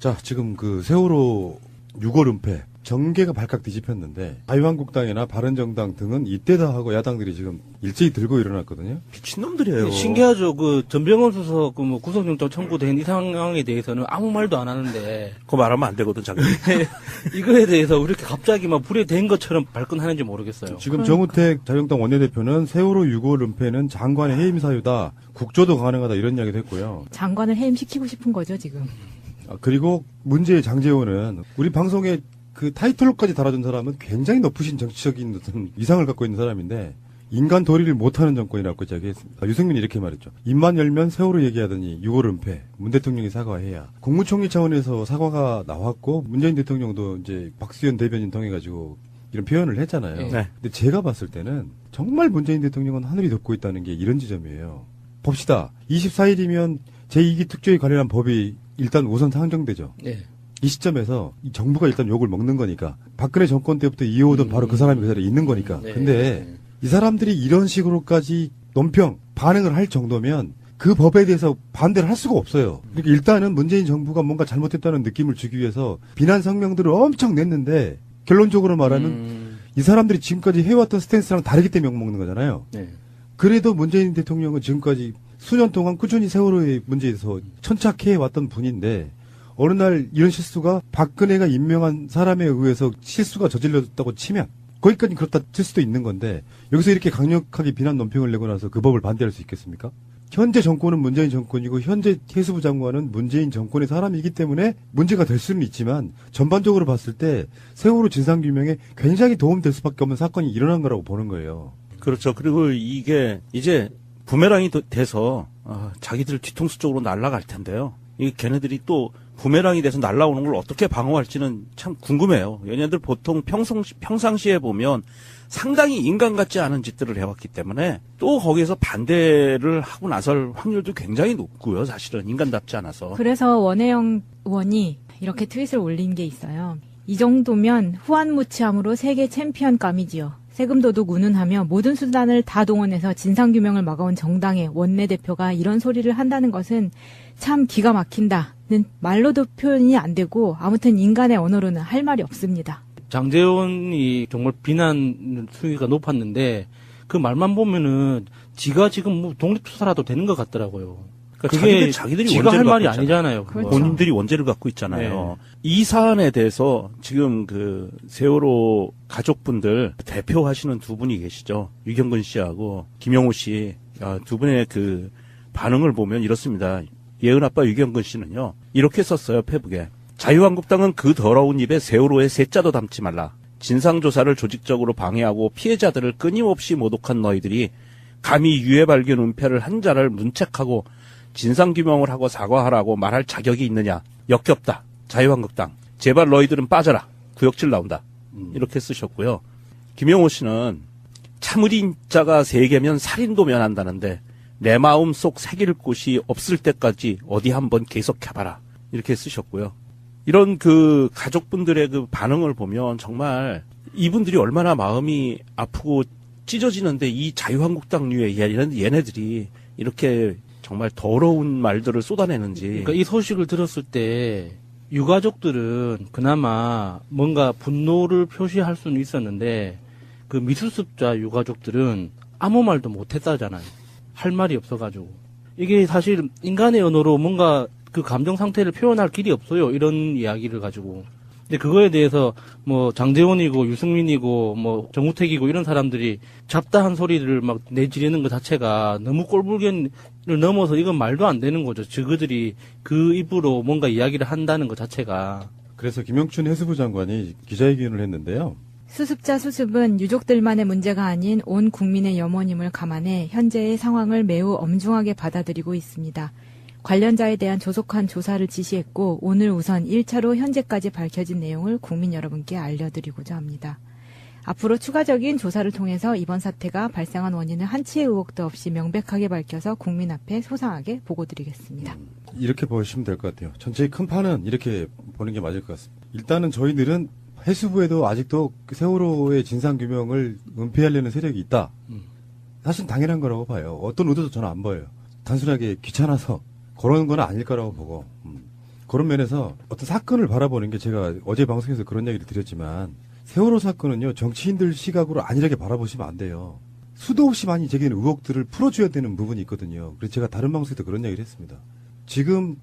자, 지금 그 세월호 6월 은폐 정계가 발칵 뒤집혔는데 자유한국당이나 바른정당 등은 이때다 하고 야당들이 지금 일제히 들고 일어났거든요. 미친놈들이에요. 신기하죠. 그 전병헌 수석 그 뭐 구속영장 청구된 이 상황에 대해서는 아무 말도 안 하는데 그거 말하면 안 되거든, 자기. 이거에 대해서 왜 이렇게 갑자기 막 불에 댄 것처럼 발끈하는지 모르겠어요. 지금 정우택 자유한국당 원내대표는 세월호 6월 은폐는 장관의 해임 사유다, 국조도 가능하다 이런 이야기도 했고요. 장관을 해임시키고 싶은 거죠, 지금. 그리고 문제의 장제원은 우리 방송에 그 타이틀로까지 달아준 사람은 굉장히 높으신 정치적인 어떤 위상을 갖고 있는 사람인데 인간 도리를 못하는 정권이라고 이야기했습니다. 유승민이 이렇게 말했죠. 입만 열면 세월호 얘기하더니 6월 은폐, 문 대통령이 사과해야. 국무총리 차원에서 사과가 나왔고 문재인 대통령도 이제 박수현 대변인 통해가지고 이런 표현을 했잖아요. 네. 근데 제가 봤을 때는 정말 문재인 대통령은 하늘이 덮고 있다는 게 이런 지점이에요. 봅시다. 24일이면 제2기 특조위 관련한 법이 일단 우선 상정되죠. 네. 이 시점에서 이 정부가 일단 욕을 먹는 거니까 박근혜 정권 때부터 이어오던 바로 그 사람이 그 자리에 있는 거니까. 네. 근데 이 사람들이 이런 식으로까지 논평 반응을 할 정도면 그 법에 대해서 반대를 할 수가 없어요. 그러니까 일단은 문재인 정부가 뭔가 잘못했다는 느낌을 주기 위해서 비난 성명들을 엄청 냈는데 결론적으로 말하면 이 사람들이 지금까지 해왔던 스탠스랑 다르기 때문에 욕먹는 거잖아요. 네. 그래도 문재인 대통령은 지금까지 수년 동안 꾸준히 세월호의 문제에서 천착해 왔던 분인데 어느 날 이런 실수가 박근혜가 임명한 사람에 의해서 실수가 저질러졌다고 치면 거기까지 그렇다 칠 수도 있는 건데 여기서 이렇게 강력하게 비난 논평을 내고 나서 그 법을 반대할 수 있겠습니까? 현재 정권은 문재인 정권이고 현재 해수부 장관은 문재인 정권의 사람이기 때문에 문제가 될 수는 있지만 전반적으로 봤을 때 세월호 진상규명에 굉장히 도움될 수밖에 없는 사건이 일어난 거라고 보는 거예요. 그렇죠. 그리고 이게 이제 부메랑이 돼서 자기들 뒤통수 쪽으로 날아갈 텐데요. 이 걔네들이 또 부메랑이 돼서 날아오는 걸 어떻게 방어할지는 참 궁금해요. 얘네들 보통 평상시에 보면 상당히 인간 같지 않은 짓들을 해왔기 때문에 또 거기에서 반대를 하고 나설 확률도 굉장히 높고요. 사실은 인간답지 않아서. 그래서 원혜영 의원이 이렇게 트윗을 올린 게 있어요. 이 정도면 후한무치함으로 세계 챔피언감이지요. 세금 도둑 운운하며 모든 수단을 다 동원해서 진상규명을 막아온 정당의 원내대표가 이런 소리를 한다는 것은 참 기가 막힌다는 말로도 표현이 안 되고 아무튼 인간의 언어로는 할 말이 없습니다. 장제원이 정말 비난 수위가 높았는데 그 말만 보면은 지가 지금 뭐 독립투사라도 되는 것 같더라고요. 그러니까 그게 자기들이 지가 할 원죄를 말이 갖고 아니잖아요. 그렇죠. 본인들이 원죄를 갖고 있잖아요. 이 사안에 대해서 지금 그 세월호 가족분들 대표하시는 두 분이 계시죠. 유경근 씨하고 김영호 씨. 두 분의 그 반응을 보면 이렇습니다. 예은 아빠 유경근 씨는요. 이렇게 썼어요. 페북에. 자유한국당은 그 더러운 입에 세월호의 세자도 담지 말라. 진상조사를 조직적으로 방해하고 피해자들을 끊임없이 모독한 너희들이 감히 유해 발견 은폐를 한 자를 문책하고 진상규명을 하고 사과하라고 말할 자격이 있느냐. 역겹다. 자유한국당. 제발 너희들은 빠져라. 구역질 나온다. 이렇게 쓰셨고요. 김영호 씨는 참을인 자가 세 개면 살인도 면한다는데 내 마음 속 새길 곳이 없을 때까지 어디 한번 계속해봐라. 이렇게 쓰셨고요. 이런 그 가족분들의 그 반응을 보면 정말 이분들이 얼마나 마음이 아프고 찢어지는데 이 자유한국당류의 얘네들이 이렇게 정말 더러운 말들을 쏟아내는지. 그러니까 이 소식을 들었을 때 유가족들은 그나마 뭔가 분노를 표시할 수는 있었는데 그 미수습자 유가족들은 아무 말도 못했다잖아요. 할 말이 없어가지고. 이게 사실 인간의 언어로 뭔가 그 감정 상태를 표현할 길이 없어요. 이런 이야기를 가지고. 근데 그거에 대해서 뭐 장제원이고 유승민이고 뭐 정우택이고 이런 사람들이 잡다한 소리를 막 내지르는 것 자체가 너무 꼴불견을 넘어서 이건 말도 안 되는 거죠. 그들이 그 입으로 뭔가 이야기를 한다는 것 자체가. 그래서 김영춘 해수부 장관이 기자회견을 했는데요. 수습자 수습은 유족들만의 문제가 아닌 온 국민의 염원임을 감안해 현재의 상황을 매우 엄중하게 받아들이고 있습니다. 관련자에 대한 조속한 조사를 지시했고 오늘 우선 1차로 현재까지 밝혀진 내용을 국민 여러분께 알려드리고자 합니다. 앞으로 추가적인 조사를 통해서 이번 사태가 발생한 원인을 한치의 의혹도 없이 명백하게 밝혀서 국민 앞에 소상하게 보고드리겠습니다. 이렇게 보시면 될 것 같아요. 전체의 큰 판은 이렇게 보는 게 맞을 것 같습니다. 일단은 저희들은 해수부에도 아직도 세월호의 진상규명을 은폐하려는 세력이 있다. 사실 당연한 거라고 봐요. 어떤 의도도 저는 안 보여요. 단순하게 귀찮아서 그런 건 아닐 거라고 보고. 그런 면에서 어떤 사건을 바라보는 게 제가 어제 방송에서 그런 얘기를 드렸지만 세월호 사건은요 정치인들 시각으로 안일하게 바라보시면 안 돼요. 수도 없이 많이 제기된 의혹들을 풀어줘야 되는 부분이 있거든요. 그래서 제가 다른 방송에서 그런 얘기를 했습니다. 지금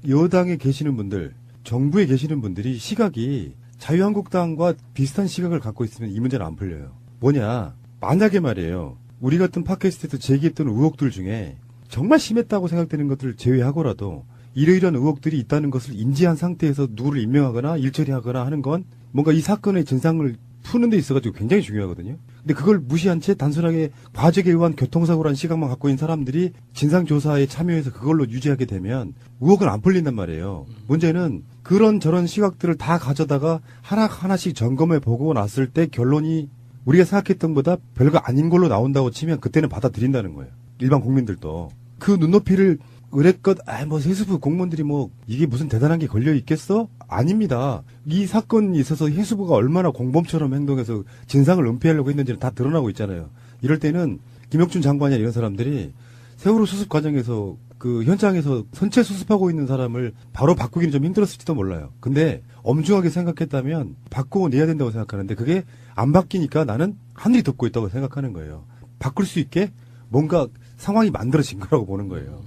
여당에 계시는 분들, 정부에 계시는 분들이 시각이 자유한국당과 비슷한 시각을 갖고 있으면 이 문제는 안 풀려요. 뭐냐? 만약에 말이에요. 우리 같은 팟캐스트에서 제기했던 의혹들 중에 정말 심했다고 생각되는 것들을 제외하고라도 이러이러한 의혹들이 있다는 것을 인지한 상태에서 누구를 임명하거나 일처리하거나 하는 건 뭔가 이 사건의 진상을 푸는 데 있어가지고 굉장히 중요하거든요. 근데 그걸 무시한 채 단순하게 과적에 의한 교통사고라는 시각만 갖고 있는 사람들이 진상조사에 참여해서 그걸로 유지하게 되면 의혹은 안 풀린단 말이에요. 문제는 그런 저런 시각들을 다 가져다가 하나하나씩 점검해 보고 났을 때 결론이 우리가 생각했던 것보다 별거 아닌 걸로 나온다고 치면 그때는 받아들인다는 거예요. 일반 국민들도. 그 눈높이를 의뢰껏 해수부 공무원들이 이게 무슨 대단한 게 걸려 있겠어? 아닙니다. 이 사건이 있어서 해수부가 얼마나 공범처럼 행동해서 진상을 은폐하려고 했는지는 다 드러나고 있잖아요. 이럴 때는 김영춘 장관이나 이런 사람들이 세월호 수습 과정에서 그 현장에서 선체 수습하고 있는 사람을 바로 바꾸기는 좀 힘들었을지도 몰라요. 근데 엄중하게 생각했다면 바꾸고 내야 된다고 생각하는데 그게 안 바뀌니까 나는 하늘이 덮고 있다고 생각하는 거예요. 바꿀 수 있게 뭔가 상황이 만들어진 거라고 보는 거예요.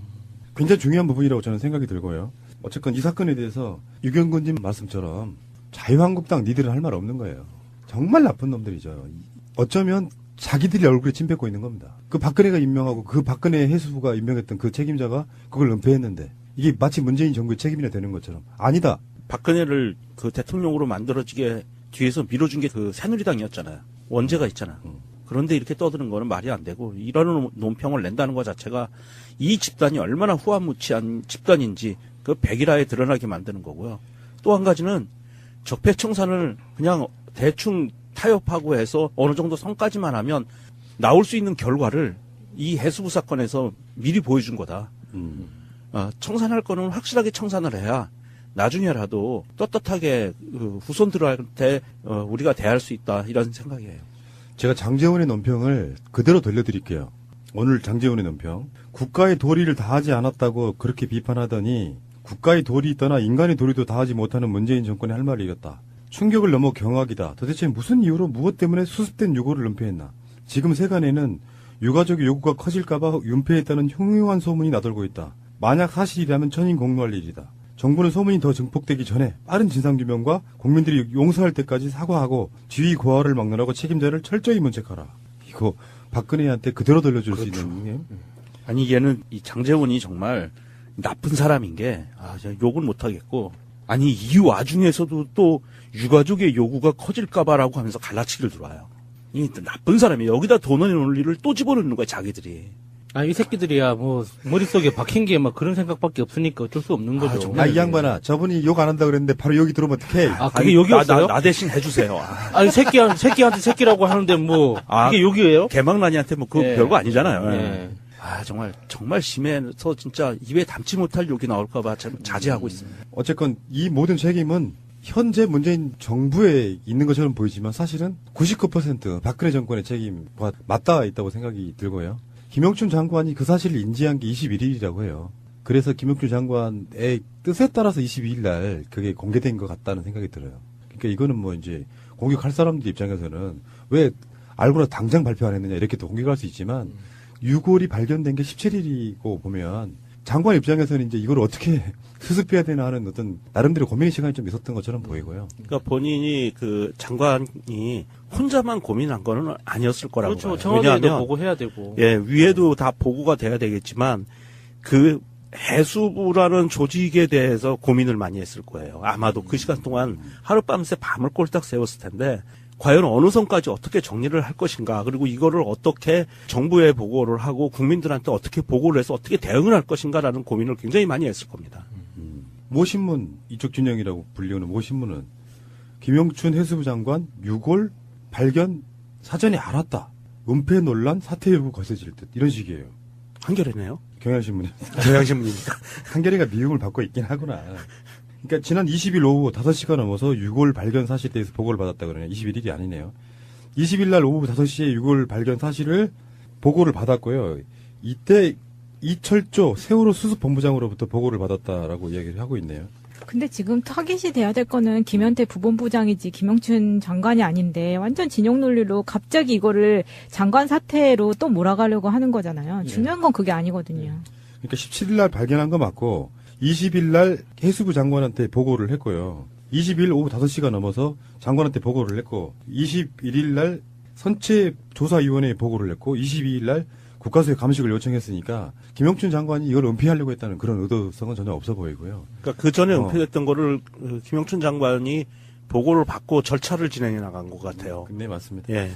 굉장히 중요한 부분이라고 저는 생각이 들고요. 어쨌건 이 사건에 대해서 유경근님 말씀처럼 자유한국당 니들은 할 말 없는 거예요. 정말 나쁜 놈들이죠. 어쩌면 자기들이 얼굴에 침 뱉고 있는 겁니다. 그 박근혜가 임명하고 그 박근혜 해수부가 임명했던 그 책임자가 그걸 은폐했는데 이게 마치 문재인 정부의 책임이나 되는 것처럼 아니다. 박근혜를 그 대통령으로 만들어지게 뒤에서 밀어준 게 그 새누리당이었잖아요. 원죄가 있잖아. 그런데 이렇게 떠드는 거는 말이 안 되고 이런 논평을 낸다는 것 자체가 이 집단이 얼마나 후한무치한 집단인지 그 백일화에 드러나게 만드는 거고요. 또 한 가지는 적폐청산을 그냥 대충 타협하고 해서 어느 정도 선까지만 하면 나올 수 있는 결과를 이 해수부 사건에서 미리 보여준 거다. 청산할 거는 확실하게 청산을 해야 나중에라도 떳떳하게 후손들한테 우리가 대할 수 있다 이런 생각이에요. 제가 장제원의 논평을 그대로 돌려드릴게요. 오늘 장제원의 논평. 국가의 도리를 다하지 않았다고 그렇게 비판하더니 국가의 도리 있더나 인간의 도리도 다하지 못하는 문재인 정권이 할 말이 이렇다. 충격을 넘어 경악이다. 도대체 무슨 이유로 무엇 때문에 수습된 유고를 은폐했나. 지금 세간에는 유가족의 요구가 커질까봐 은폐했다는 흉흉한 소문이 나돌고 있다. 만약 사실이라면 천인공노할 일이다. 정부는 소문이 더 증폭되기 전에 빠른 진상규명과 국민들이 용서할 때까지 사과하고 지위 고하를 막느라고 책임자를 철저히 문책하라. 이거 박근혜한테 그대로 돌려줄 수 있는 게. 아니 얘는 이 장제원이 정말 나쁜 사람인 게 욕은 못하겠고 아니 이 와중에서도 또 유가족의 요구가 커질까봐라고 하면서 갈라치기를 들어와요. 이 나쁜 사람이에요. 여기다 돈의 논리를 또 집어넣는 거야 자기들이. 이 새끼들이야, 머릿속에 박힌 게 막 그런 생각밖에 없으니까 어쩔 수 없는 거죠. 이 양반아, 저분이 욕 안 한다 그랬는데 바로 여기 들어오면 어떡해? 그게 욕이었어요? 나 대신 해주세요. 새끼한테 새끼라고 하는데 이게 욕이에요? 개망난이한테 그거 네. 별거 아니잖아요. 네. 정말 심해서 진짜 입에 담지 못할 욕이 나올까봐 참 자제하고 있습니다. 어쨌건 이 모든 책임은 현재 문재인 정부에 있는 것처럼 보이지만 사실은 99% 박근혜 정권의 책임과 맞닿아 있다고 생각이 들고요. 김영춘 장관이 그 사실을 인지한 게 21일이라고 해요. 그래서 김영춘 장관의 뜻에 따라서 22일 날 그게 공개된 것 같다는 생각이 들어요. 그러니까 이거는 이제 공격할 사람들 입장에서는 왜 알고나 당장 발표 안 했느냐 이렇게 또 공격할 수 있지만 유골이 발견된 게 17일이고 보면 장관 입장에서는 이제 이걸 어떻게 수습해야 되나 하는 어떤 나름대로 고민의 시간이 좀 있었던 것처럼 보이고요. 그러니까 본인이 그 장관이 혼자만 고민한 거는 아니었을 거라고 그렇죠. 봐요. 청와대에도 왜냐하면 보고해야 되고. 위에도 다 보고가 돼야 되겠지만 그 해수부라는 조직에 대해서 고민을 많이 했을 거예요. 아마도 그 시간 동안 하룻밤새 밤을 꼴딱 세웠을 텐데 과연 어느 선까지 어떻게 정리를 할 것인가, 그리고 이거를 어떻게 정부에 보고를 하고 국민들한테 어떻게 보고를 해서 어떻게 대응을 할 것인가라는 고민을 굉장히 많이 했을 겁니다. 모신문, 이쪽 진영이라고 불리우는 모신문은 김영춘 해수부 장관 유골 발견 사전에 알았다. 은폐 논란 사퇴 여부 거세질 듯 이런 식이에요. 한겨레네요. 경향신문이. 경향신문이니까. 한겨레가 미움을 받고 있긴 하구나. 그러니까 지난 20일 오후 5시가 넘어서 유골 발견 사실에 대해서 보고를 받았다 그러네요. 21일이 아니네요. 20일 날 오후 5시에 유골 발견 사실을 보고를 받았고요. 이때 이철조 세월호 수습본부장으로부터 보고를 받았다라고 이야기를 하고 있네요. 근데 지금 타깃이 돼야 될 거는 김현태 부본부장이지 김영춘 장관이 아닌데 완전 진영 논리로 갑자기 이거를 장관 사퇴로 또 몰아가려고 하는 거잖아요. 중요한 건 그게 아니거든요. 그러니까 17일 날 발견한 거 맞고 20일 날 해수부 장관한테 보고를 했고요. 20일 오후 5시가 넘어서 장관한테 보고를 했고 21일 날 선체조사위원회에 보고를 했고 22일 날 국가수의 감식을 요청했으니까 김영춘 장관이 이걸 은폐하려고 했다는 그런 의도성은 전혀 없어 보이고요. 그러니까 그 전에 은폐됐던 거를 김영춘 장관이 보고를 받고 절차를 진행해 나간 것 같아요. 네, 맞습니다. 예.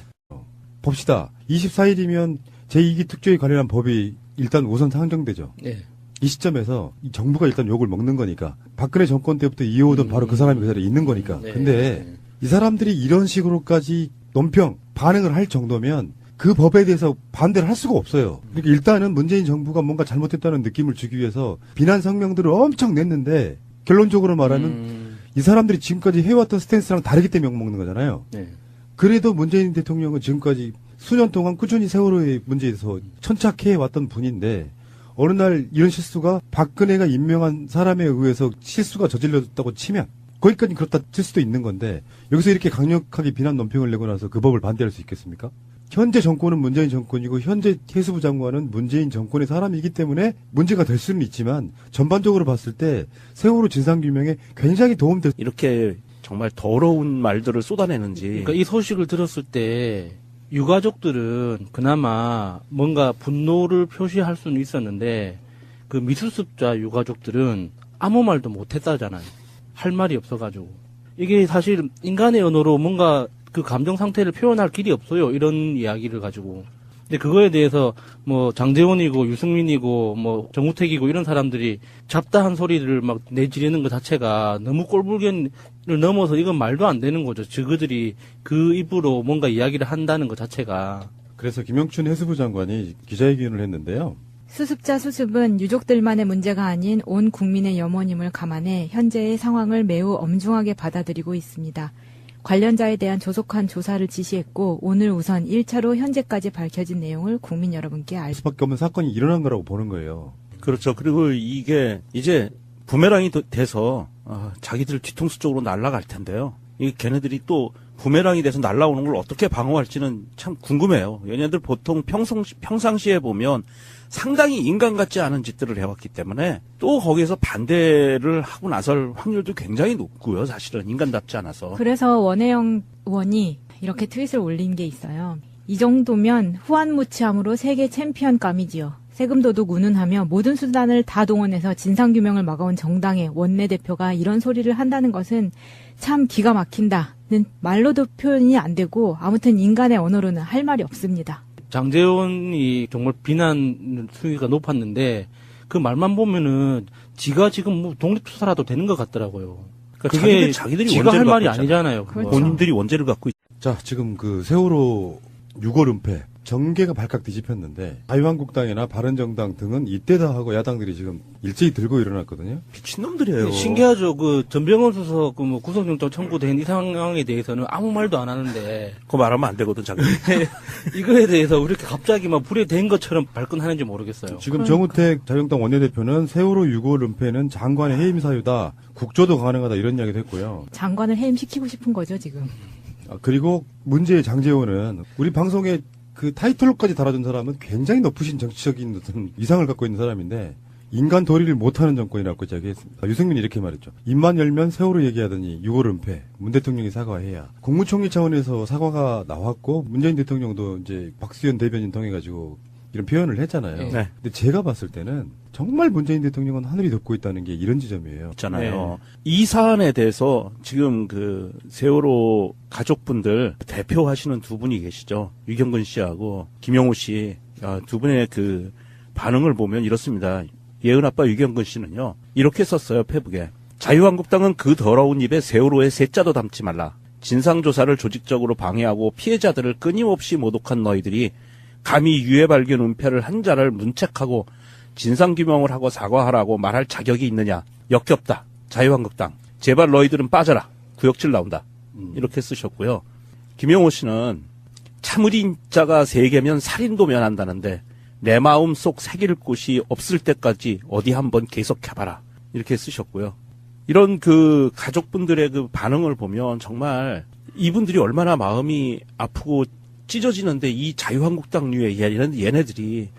봅시다. 24일이면 제2기 특조위 관련한 법이 일단 우선 상정되죠. 네. 이 시점에서 이 정부가 일단 욕을 먹는 거니까 박근혜 정권 때부터 이어오던 바로 그 사람이 그 자리에 있는 거니까. 네. 근데 이 사람들이 이런 식으로까지 논평, 반응을 할 정도면 그 법에 대해서 반대를 할 수가 없어요. 그러니까 일단은 문재인 정부가 뭔가 잘못했다는 느낌을 주기 위해서 비난 성명들을 엄청 냈는데 결론적으로 말하면 이 사람들이 지금까지 해왔던 스탠스랑 다르기 때문에 욕먹는 거잖아요. 네. 그래도 문재인 대통령은 지금까지 수년 동안 꾸준히 세월호의 문제에서 천착해 왔던 분인데 어느 날 이런 실수가 박근혜가 임명한 사람에 의해서 실수가 저질러졌다고 치면 거기까지 그렇다 칠 수도 있는 건데 여기서 이렇게 강력하게 비난 논평을 내고 나서 그 법을 반대할 수 있겠습니까? 현재 정권은 문재인 정권이고 현재 해수부 장관은 문재인 정권의 사람이기 때문에 문제가 될 수는 있지만 전반적으로 봤을 때 세월호 진상규명에 굉장히 도움될 이렇게 정말 더러운 말들을 쏟아내는지. 그러니까 이 소식을 들었을 때 유가족들은 그나마 뭔가 분노를 표시할 수는 있었는데 그 미수습자 유가족들은 아무 말도 못했다잖아요. 할 말이 없어가지고. 이게 사실 인간의 언어로 뭔가 그 감정 상태를 표현할 길이 없어요. 이런 이야기를 가지고. 근데 그거에 대해서 뭐 장제원이고 유승민이고 뭐 정우택이고 이런 사람들이 잡다한 소리를 막 내지르는 것 자체가 너무 꼴불견을 넘어서 이건 말도 안 되는 거죠. 그들이 그 입으로 뭔가 이야기를 한다는 것 자체가. 그래서 김영춘 해수부 장관이 기자회견을 했는데요. 수습자 수습은 유족들만의 문제가 아닌 온 국민의 염원임을 감안해 현재의 상황을 매우 엄중하게 받아들이고 있습니다. 관련자에 대한 조속한 조사를 지시했고 오늘 우선 1차로 현재까지 밝혀진 내용을 국민 여러분께 알 수밖에 없는 사건이 일어난 거라고 보는 거예요. 그렇죠. 그리고 이게 이제 부메랑이 돼서 자기들 뒤통수 쪽으로 날아갈 텐데요. 이 걔네들이 또 부메랑이 돼서 날아오는 걸 어떻게 방어할지는 참 궁금해요. 얘네들 보통 평상시에 보면 상당히 인간 같지 않은 짓들을 해왔기 때문에 또 거기에서 반대를 하고 나설 확률도 굉장히 높고요. 사실은 인간답지 않아서. 그래서 원혜영 의원이 이렇게 트윗을 올린 게 있어요. 이 정도면 후한무치함으로 세계 챔피언감이지요. 세금 도둑 운운하며 모든 수단을 다 동원해서 진상규명을 막아온 정당의 원내대표가 이런 소리를 한다는 것은 참 기가 막힌다는 말로도 표현이 안 되고 아무튼 인간의 언어로는 할 말이 없습니다. 장제원이 정말 비난 수위가 높았는데 그 말만 보면은 지가 지금 뭐 독립투사라도 되는 것 같더라고요. 그러니까 그게 자기들이 지가 원죄를 할 말이 갖고 아니잖아요. 그렇죠. 그거. 본인들이 원죄를 갖고 자, 지금 그 세월호 6월 은폐 전개가 발칵 뒤집혔는데 자유한국당이나 바른정당 등은 이때다 하고 야당들이 지금 일제히 들고 일어났거든요. 미친놈들이에요. 신기하죠. 그 전병헌 수석 그 뭐 구속영장 청구된 이 상황에 대해서는 아무 말도 안 하는데 그거 말하면 안 되거든, 자기. 이거에 대해서 왜 이렇게 갑자기 막 불에 댄 것처럼 발끈하는지 모르겠어요. 지금 정우택 자유한국당 원내대표는 세월호 6월 은폐는 장관의 해임 사유다. 국조도 가능하다 이런 이야기도 했고요. 장관을 해임시키고 싶은 거죠, 지금. 그리고 문제의 장제원은 우리 방송에 그 타이틀로까지 달아준 사람은 굉장히 높으신 정치적인 어떤 위상을 갖고 있는 사람인데 인간 도리를 못하는 정권이라고 이야기했습니다. 유승민이 이렇게 말했죠. 입만 열면 세월호 얘기하더니 6월 은폐 문 대통령이 사과해야 국무총리 차원에서 사과가 나왔고 문재인 대통령도 이제 박수현 대변인 통해가지고 이런 표현을 했잖아요. 네. 근데 제가 봤을 때는 정말 문재인 대통령은 하늘이 덮고 있다는 게 이런 지점이에요. 있잖아요. 이 사안에 대해서 지금 그 세월호 가족분들 대표하시는 두 분이 계시죠. 유경근 씨하고 김영호 씨. 두 분의 그 반응을 보면 이렇습니다. 예은 아빠 유경근 씨는요. 이렇게 썼어요. 페북에. 자유한국당은 그 더러운 입에 세월호의 세자도 담지 말라. 진상조사를 조직적으로 방해하고 피해자들을 끊임없이 모독한 너희들이 감히 유해 발견 은폐를 한 자를 문책하고 진상규명을 하고 사과하라고 말할 자격이 있느냐. 역겹다. 자유한국당. 제발 너희들은 빠져라. 구역질 나온다. 이렇게 쓰셨고요. 김영호 씨는 참을인 자가 세계면 살인도 면한다는데 내 마음 속 새길 곳이 없을 때까지 어디 한번 계속해봐라. 이렇게 쓰셨고요. 이런 그 가족분들의 그 반응을 보면 정말 이분들이 얼마나 마음이 아프고 찢어지는데 이 자유한국당류의 얘네들이